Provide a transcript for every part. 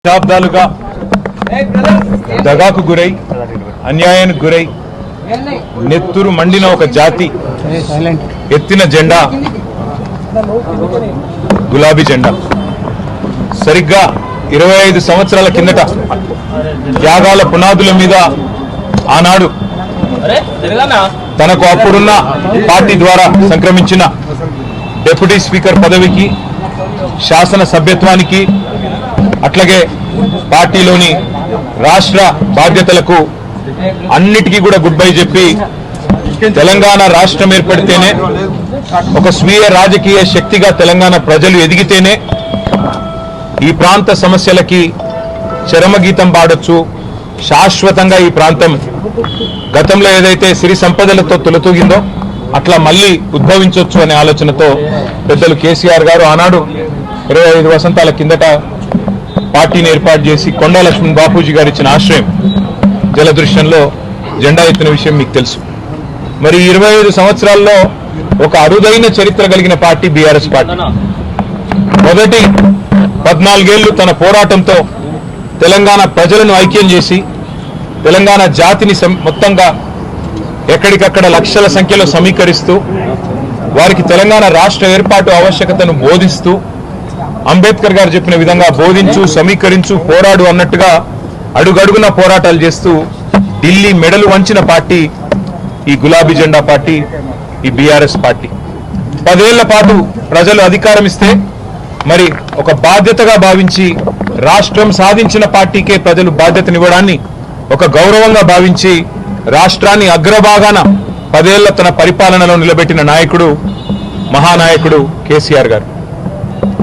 దశాబ్దాలుగా దగాకు గురై అన్యాయానికి గురై నెత్తురు మండిన ఒక జాతి ఎత్తిన జెండా గులాబీ జెండా. సరిగ్గా 25 సంవత్సరాల కిందట త్యాగాల పునాదుల మీద ఆనాడు తనకు అప్పుడున్న పార్టీ ద్వారా సంక్రమించిన డిప్యూటీ స్పీకర్ పదవికి, శాసన సభ్యత్వానికి, అట్లాగే పార్టీలోని రాష్ట్ర బాధ్యతలకు అన్నిటికీ కూడా గుడ్ బై చెప్పి తెలంగాణ రాష్ట్రం ఏర్పడితేనే ఒక స్వీయ రాజకీయ శక్తిగా తెలంగాణ ప్రజలు ఎదిగితేనే ఈ ప్రాంత సమస్యలకి చరమగీతం పాడొచ్చు, శాశ్వతంగా ఈ ప్రాంతం గతంలో ఏదైతే సిరి సంపదలతో తొలతూగిందో అట్లా మళ్ళీ ఉద్భవించవచ్చు అనే ఆలోచనతో పెద్దలు కేసీఆర్ గారు ఆనాడు 25 వసంతాల కిందట పార్టీని ఏర్పాటు చేసి కొండా లక్ష్మణ్ బాపూజీ గారు ఇచ్చిన ఆశ్రయం జలదృశ్యంలో జెండా ఎత్తిన విషయం మీకు తెలుసు. మరి 25 సంవత్సరాల్లో ఒక అరుదైన చరిత్ర కలిగిన పార్టీ బీఆర్ఎస్ పార్టీ. మొదటి 14 ఏళ్లు తన పోరాటంతో తెలంగాణ ప్రజలను ఐక్యం చేసి తెలంగాణ జాతిని మొత్తంగా ఎక్కడికక్కడ లక్షల సంఖ్యలో సమీకరిస్తూ వారికి తెలంగాణ రాష్ట్ర ఏర్పాటు ఆవశ్యకతను బోధిస్తూ అంబేద్కర్ గారు చెప్పిన విధంగా బోధించు, సమీకరించు, పోరాడు అన్నట్టుగా అడుగడుగున పోరాటాలు చేస్తూ ఢిల్లీ మెడలు వంచిన పార్టీ ఈ గులాబీ జెండా పార్టీ, ఈ బీఆర్ఎస్ పార్టీ. 10 ఏళ్ల పాటు ప్రజలు అధికారం ఇస్తే మరి ఒక బాధ్యతగా భావించి రాష్ట్రం సాధించిన పార్టీకే ప్రజలు బాధ్యతనివ్వడాన్ని ఒక గౌరవంగా భావించి రాష్ట్రాన్ని అగ్రభాగాన 10 ఏళ్ల తన పరిపాలనలో నిలబెట్టిన నాయకుడు మహానాయకుడు కేసీఆర్ గారు.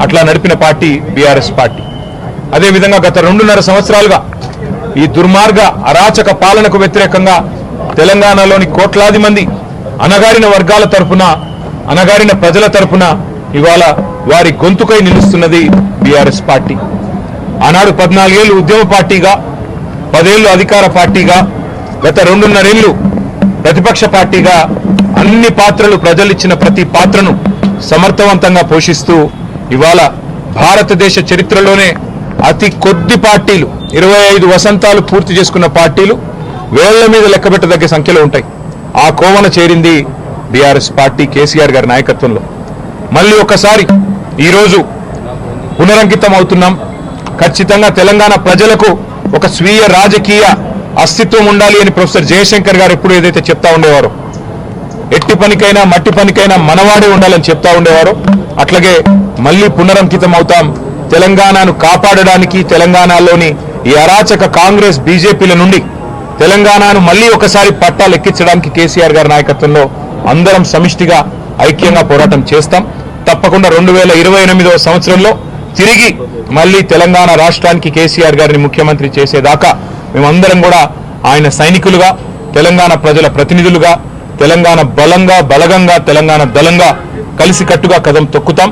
అట్లా నడిపిన పార్టీ బీఆర్ఎస్ పార్టీ. అదేవిధంగా గత 2.5 సంవత్సరాలుగా ఈ దుర్మార్గ అరాచక పాలనకు వ్యతిరేకంగా తెలంగాణలోని కోట్లాది మంది అణగారిన వర్గాల తరపున, అణగారిన ప్రజల తరపున ఇవాళ వారి గొంతుకై నిలుస్తున్నది బీఆర్ఎస్ పార్టీ. ఆనాడు 14 ఏళ్లు ఉద్యమ పార్టీగా, 10 ఏళ్లు అధికార పార్టీగా, గత 2.5 ఏళ్లు ప్రతిపక్ష పార్టీగా అన్ని పాత్రలు, ప్రజలిచ్చిన ప్రతి పాత్రను సమర్థవంతంగా పోషిస్తూ ఇవాళ భారతదేశ చరిత్రలోనే అతి కొద్ది పార్టీలు, 25 వసంతాలు పూర్తి చేసుకున్న పార్టీలు వేళ్ల మీద లెక్కబెట్టదగ్గ సంఖ్యలో ఉంటాయి. ఆ కోవన చేరింది బీఆర్ఎస్ పార్టీ కేసీఆర్ గారి నాయకత్వంలో. మళ్ళీ ఒకసారి ఈరోజు పునరంకితం అవుతున్నాం. ఖచ్చితంగా తెలంగాణ ప్రజలకు ఒక స్వీయ రాజకీయ అస్తిత్వం ఉండాలి అని ప్రొఫెసర్ జయశంకర్ గారు ఎప్పుడు ఏదైతే చెప్తా ఉండేవారో, ఎట్టి పనికైనా మట్టి పనికైనా మనవాడే ఉండాలని చెప్తా ఉండేవారో అట్లాగే మళ్ళీ పునరంకితం అవుతాం. తెలంగాణను కాపాడడానికి, తెలంగాణలోని ఈ అరాచక కాంగ్రెస్ బీజేపీల నుండి తెలంగాణను మళ్ళీ ఒకసారి పట్టాలెక్కించడానికి కేసీఆర్ గారి నాయకత్వంలో అందరం సమిష్టిగా ఐక్యంగా పోరాటం చేస్తాం. తప్పకుండా 2028వ సంవత్సరంలో తిరిగి మళ్ళీ తెలంగాణ రాష్ట్రానికి కేసీఆర్ గారిని ముఖ్యమంత్రి చేసేదాకా మేమందరం కూడా ఆయన సైనికులుగా, తెలంగాణ ప్రజల ప్రతినిధులుగా, తెలంగాణ బలంగా, బలగంగా, తెలంగాణ దళంగా కలిసికట్టుగా కదం తొక్కుతాం.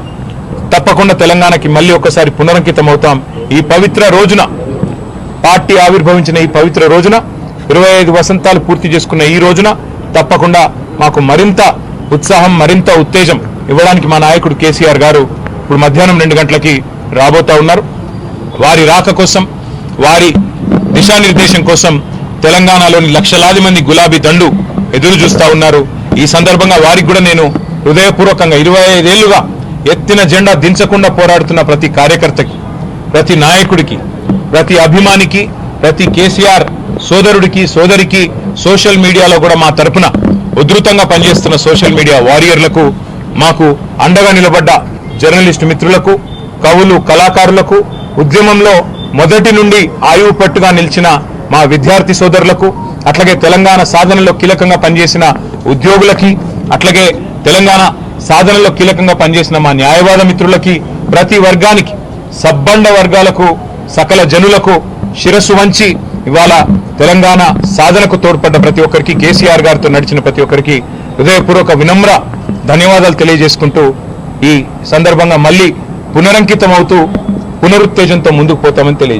తప్పకుండా తెలంగాణకి మళ్ళీ ఒకసారి పునరంకితం అవుతాం. ఈ పవిత్ర రోజున, పార్టీ ఆవిర్భవించిన ఈ పవిత్ర రోజున, 25 వసంతాలు పూర్తి చేసుకున్న ఈ రోజున తప్పకుండా మాకు మరింత ఉత్సాహం, మరింత ఉత్తేజం ఇవ్వడానికి మా నాయకుడు కేసీఆర్ గారు ఇప్పుడు మధ్యాహ్నం 2 గంటలకి రాబోతా ఉన్నారు. వారి రాక కోసం, వారి దిశానిర్దేశం కోసం తెలంగాణలోని లక్షలాది మంది గులాబీ దండు ఎదురు చూస్తా ఉన్నారు. ఈ సందర్భంగా వారికి కూడా నేను హృదయపూర్వకంగా 25 ఏళ్లుగా ఎత్తిన జెండా దించకుండా పోరాడుతున్న ప్రతి కార్యకర్తకి, ప్రతి నాయకుడికి, ప్రతి అభిమానికి, ప్రతి కేసీఆర్ సోదరుడికి, సోదరికి, సోషల్ మీడియాలో కూడా మా తరపున ఉధృతంగా పనిచేస్తున్న సోషల్ మీడియా వారియర్లకు, మాకు అండగా నిలబడ్డ జర్నలిస్టు మిత్రులకు, కవులు, కళాకారులకు, ఉద్యమంలో మొదటి నుండి ఆయువు పట్టుగా నిలిచిన మా విద్యార్థి సోదరులకు, అట్లాగే తెలంగాణ సాధనలో కీలకంగా పనిచేసిన ఉద్యోగులకి, అట్లాగే తెలంగాణ సాధనలో కీలకంగా పనిచేసిన మా న్యాయవాద మిత్రులకి, ప్రతి వర్గానికి, సబ్బండ వర్గాలకు, సకల జనులకు శిరస్సు వంచి ఇవాళ తెలంగాణ సాధనకు తోడ్పడ్డ ప్రతి ఒక్కరికి, కేసీఆర్ గారితో నడిచిన ప్రతి ఒక్కరికి హృదయపూర్వక వినమ్ర ధన్యవాదాలు తెలియజేసుకుంటూ ఈ సందర్భంగా మళ్ళీ పునరంకితం అవుతూ పునరుత్తేజంతో ముందుకు పోతామని తెలియజేస్తాం.